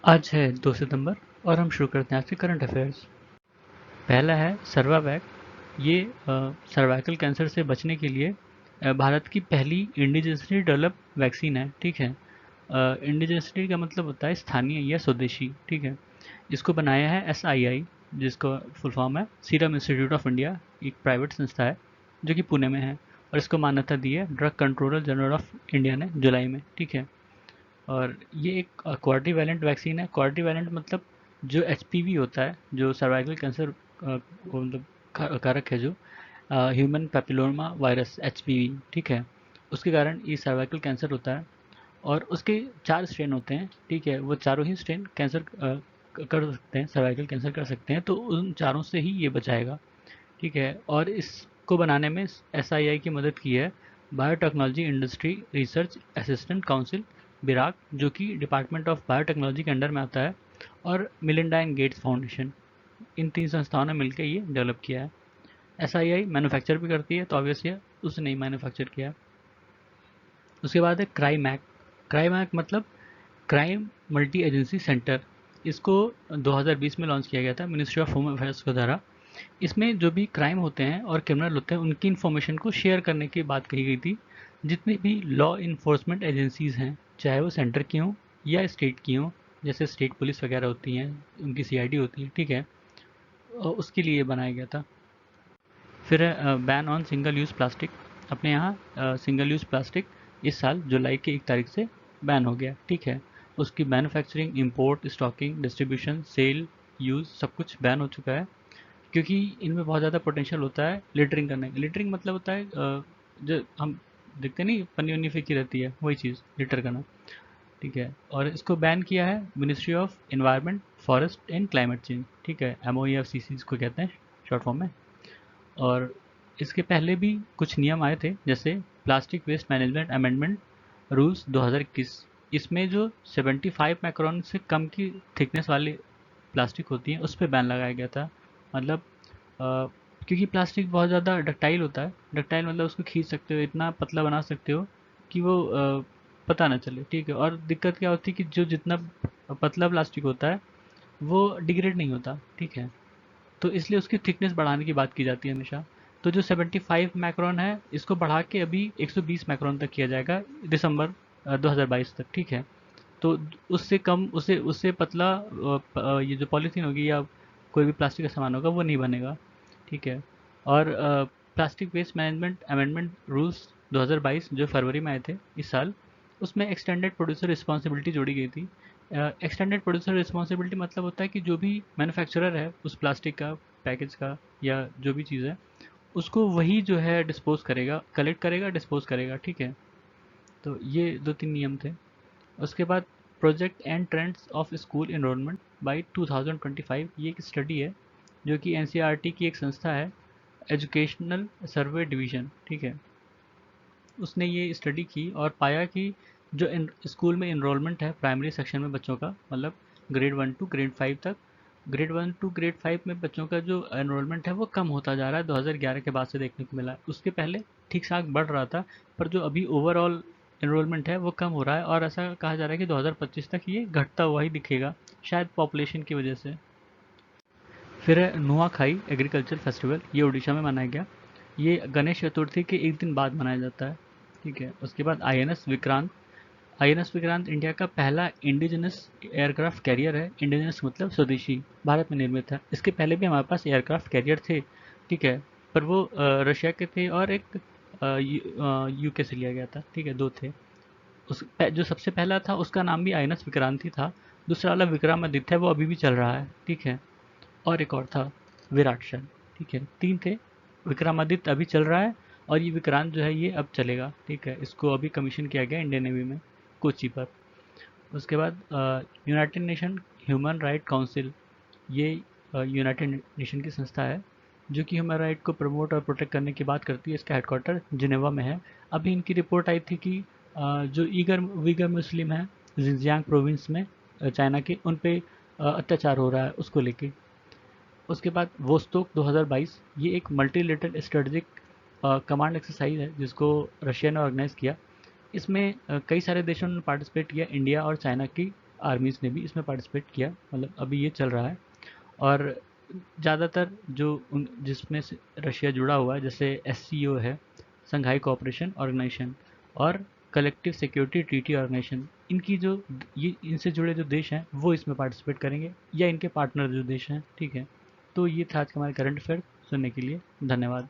आज है 2 सितंबर और हम शुरू करते हैं आज के करंट अफेयर्स। पहला है सर्वावैक। ये सर्वाइकल कैंसर से बचने के लिए भारत की पहली इंडिजिनसली डेवलप वैक्सीन है। ठीक है। इंडिजिनसली का मतलब होता है स्थानीय या स्वदेशी। ठीक है। इसको बनाया है SII, जिसको फुल फॉर्म है सीरम इंस्टीट्यूट ऑफ इंडिया। एक प्राइवेट संस्था है जो कि पुणे में है, और इसको मान्यता दी है drug controller general of India ने जुलाई में। ठीक है। और ये एक क्वाड्रीवैलेंट वैक्सीन है। क्वाड्रीवैलेंट मतलब जो HPV होता है, जो सर्वाइकल कैंसर को मतलब कारक है, जो ह्यूमन पैपिलोमा वायरस HPV। ठीक है। उसके कारण ये सर्वाइकल कैंसर होता है, और उसके 4 स्ट्रेन होते हैं। ठीक है। वो चारों ही स्ट्रेन कैंसर कर सकते हैं, सर्वाइकल कैंसर कर सकते हैं, तो उन चारों से ही ये बचाएगा। ठीक है। और इसको बनाने में SII की मदद की है biotechnology industry research assistant council, BIRAC, जो कि डिपार्टमेंट ऑफ बायोटेक्नोलॉजी के अंडर में आता है, और मिलिंडा एंड गेट्स फाउंडेशन। इन 3 संस्थाओं ने मिलकर ये डेवलप किया है। SII मैन्युफैक्चर भी करती है, तो ऑब्वियस है उसने ही मैन्युफैक्चर किया है। उसके बाद है क्राइमैक। क्राइमैक मतलब क्राइम मल्टी एजेंसी सेंटर। इसको 2020 में लॉन्च किया गया था मिनिस्ट्री ऑफ होम अफेयर्स के द्वारा। इसमें जो भी क्राइम होते हैं और क्रिमिनल होते हैं, उनकी इन्फॉर्मेशन को शेयर करने की बात कही गई थी। जितनी भी लॉ इन्फोर्समेंट एजेंसीज हैं, चाहे वो सेंटर की हों या स्टेट की हों, जैसे स्टेट पुलिस वगैरह होती हैं, उनकी CID होती है। ठीक है। और उसके लिए बनाया गया था। फिर ban on single use plastic. अपने यहाँ सिंगल यूज़ प्लास्टिक इस साल जुलाई की 1 तारीख से बैन हो गया। ठीक है। उसकी manufacturing, import, stocking, distribution, sale, use सब कुछ बैन हो चुका है, क्योंकि इनमें बहुत ज़्यादा पोटेंशियल होता है लिटरिंग करने का। लिटरिंग मतलब होता है जो हम देखते नहीं, पन्नी वन्नी फेंकी रहती है, वही चीज़ लिटर करना। ठीक है। और इसको बैन किया है ministry of environment, forest and climate change. ठीक है। MOEFCC इसको कहते हैं शॉर्ट फॉर्म में। और इसके पहले भी कुछ नियम आए थे, जैसे plastic waste management amendment rules 2021। इसमें जो 75 माइक्रोन से कम की थिकनेस वाली प्लास्टिक होती है, उस पर बैन लगाया गया था। मतलब क्योंकि प्लास्टिक बहुत ज़्यादा डक्टाइल होता है। डक्टाइल मतलब उसको खींच सकते हो, इतना पतला बना सकते हो कि वो पता ना चले। ठीक है। और दिक्कत क्या होती है कि जो जितना पतला प्लास्टिक होता है, वो डिग्रेड नहीं होता। ठीक है। तो इसलिए उसकी थिकनेस बढ़ाने की बात की जाती है हमेशा। तो जो 75 माइक्रोन है, इसको बढ़ा के अभी 120 माइक्रोन तक किया जाएगा दिसंबर 2022 तक। ठीक है। तो उससे कम, उससे उससे पतला ये जो पॉलीथीन होगी या कोई भी प्लास्टिक का सामान होगा, वो नहीं बनेगा। ठीक है। और plastic waste management amendment rules 2022 जो फरवरी में आए थे इस साल, उसमें एक्सटेंडेड प्रोड्यूसर रिस्पॉन्सिबिलिटी जोड़ी गई थी। एक्सटेंडेड प्रोड्यूसर रिस्पॉन्सिबिलिटी मतलब होता है कि जो भी मैन्युफैक्चरर है उस प्लास्टिक का, पैकेज का, या जो भी चीज़ है, उसको वही जो है डिस्पोज करेगा, कलेक्ट करेगा, डिस्पोज करेगा। ठीक है। तो ये 2-3 नियम थे। उसके बाद project and trends of school enrolment by 2025। ये एक स्टडी है जो कि NCERT की एक संस्था है, एजुकेशनल सर्वे डिवीजन। ठीक है। उसने ये स्टडी की और पाया कि जो स्कूल में इनरोलमेंट है प्राइमरी सेक्शन में बच्चों का, मतलब ग्रेड 1 टू ग्रेड 5 तक, ग्रेड 1 टू ग्रेड 5 में बच्चों का जो एनरोलमेंट है वो कम होता जा रहा है। 2011 के बाद से देखने को मिला है। उसके पहले ठीक ठाक बढ़ रहा था, पर जो अभी ओवरऑल एनरोलमेंट है वो कम हो रहा है, और ऐसा कहा जा रहा है कि 2025 तक ये घटता हुआ ही दिखेगा, शायद पॉपुलेशन की वजह से। फिर है नुआखाई एग्रीकल्चर फेस्टिवल। ये उड़ीसा में मनाया गया। ये गणेश चतुर्थी के एक दिन बाद मनाया जाता है। ठीक है। उसके बाद INS Vikrant. INS Vikrant India का पहला इंडिजिनस एयरक्राफ्ट कैरियर है। इंडिजिनस मतलब स्वदेशी, भारत में निर्मित है। इसके पहले भी हमारे पास एयरक्राफ्ट कैरियर थे। ठीक है। पर वो रशिया के थे, और एक UK से लिया गया था। ठीक है। 2 थे। जो सबसे पहला था उसका नाम भी INS विक्रांत ही था। दूसरा वाला विक्रमादित्य है, वो अभी भी चल रहा है। ठीक है। और एक और था विराटशन। ठीक है। 3 थे। विक्रमादित्य अभी चल रहा है, और ये विक्रांत जो है ये अब चलेगा। ठीक है। इसको अभी कमीशन किया गया इंडियन नेवी में, कोची पर। उसके बाद United nation human right council. ये यूनाइटेड नेशन की संस्था है जो कि ह्यूमन राइट को प्रमोट और प्रोटेक्ट करने की बात करती है। इसका हेडक्वार्टर जिनेवा में है। अभी इनकी रिपोर्ट आई थी कि जो ईगर वीगर मुस्लिम है जिंजियांग प्रोविंस में, चाइना के, उन पे अत्याचार हो रहा है, उसको लेके। उसके बाद वोस्तोक 2022। ये एक मल्टीलेटरल स्ट्रेटेजिक कमांड एक्सरसाइज है जिसको रशिया ने ऑर्गेनाइज किया। इसमें कई सारे देशों ने पार्टिसिपेट किया, इंडिया और चाइना की आर्मीज़ ने भी इसमें पार्टिसिपेट किया, मतलब अभी ये चल रहा है। और ज़्यादातर जो उन जिसमें से रशिया जुड़ा हुआ है, जैसे एससीओ है, संघाई कोऑपरेशन ऑर्गेनाइजेशन, और कलेक्टिव सिक्योरिटी ट्रीटी ऑर्गेनाइजेशन, इनकी जो ये इनसे जुड़े जो देश हैं वो इसमें पार्टिसिपेट करेंगे, या इनके पार्टनर जो देश हैं, ठीक है। तो ये था आज का हमारे करंट अफेयर। सुनने के लिए धन्यवाद।